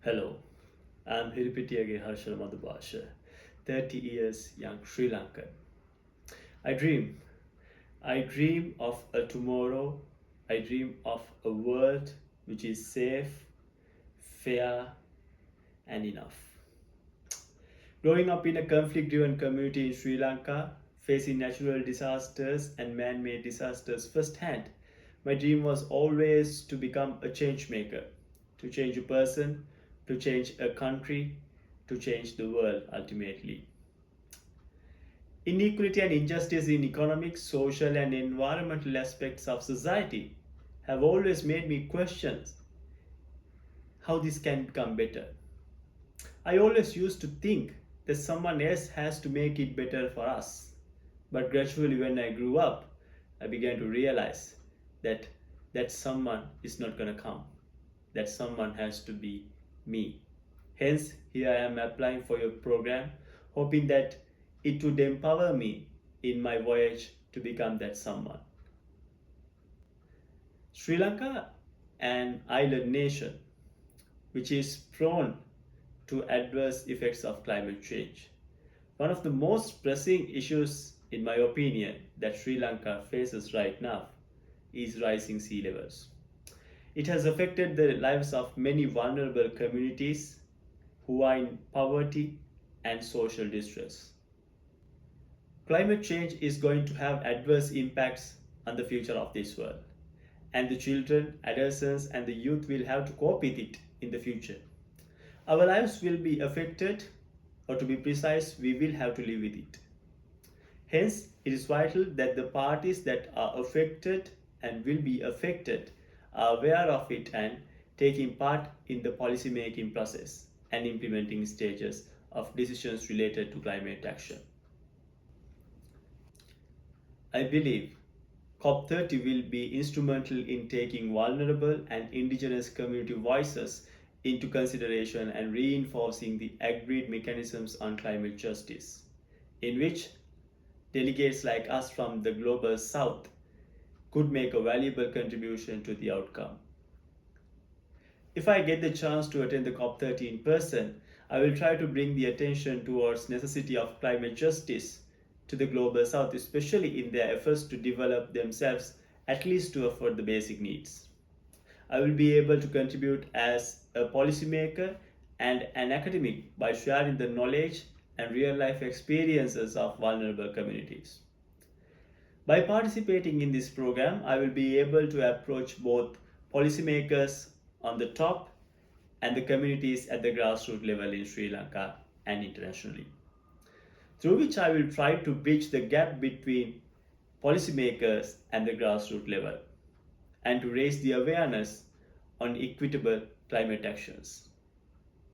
Hello, I'm Hiripitiage Harshana Madhubasha, 30 years young Sri Lankan. I dream. I dream of a tomorrow. I dream of a world which is safe, fair, and enough. Growing up in a conflict driven community in Sri Lanka, facing natural disasters and man made disasters firsthand, my dream was always to become a change maker, to change a person, to change a country, to change the world ultimately. Inequality and injustice in economic, social, and environmental aspects of society have always made me question how this can become better. I always used to think that someone else has to make it better for us. But gradually, when I grew up, I began to realize that that someone is not going to come. That someone has to be me. Hence, here I am applying for your program, hoping that it would empower me in my voyage to become that someone. Sri Lanka, an island nation which is prone to adverse effects of climate change. One of the most pressing issues, in my opinion, that Sri Lanka faces right now is rising sea levels. It has affected the lives of many vulnerable communities who are in poverty and social distress. Climate change is going to have adverse impacts on the future of this world, and the children, adolescents, and the youth will have to cope with it in the future. Our lives will be affected, or to be precise, we will have to live with it. Hence, it is vital that the parties that are affected and will be affected are aware of it and taking part in the policy making process and implementing stages of decisions related to climate action. I believe COP30 will be instrumental in taking vulnerable and indigenous community voices into consideration and reinforcing the agreed mechanisms on climate justice, in which delegates like us from the global south could make a valuable contribution to the outcome. If I get the chance to attend the COP30 in person, I will try to bring the attention towards necessity of climate justice to the global south, especially in their efforts to develop themselves at least to afford the basic needs. I will be able to contribute as a policymaker and an academic by sharing the knowledge and real life experiences of vulnerable communities. By participating in this program, I will be able to approach both policymakers on the top and the communities at the grassroots level in Sri Lanka and internationally, through which I will try to bridge the gap between policymakers and the grassroots level and to raise the awareness on equitable climate actions.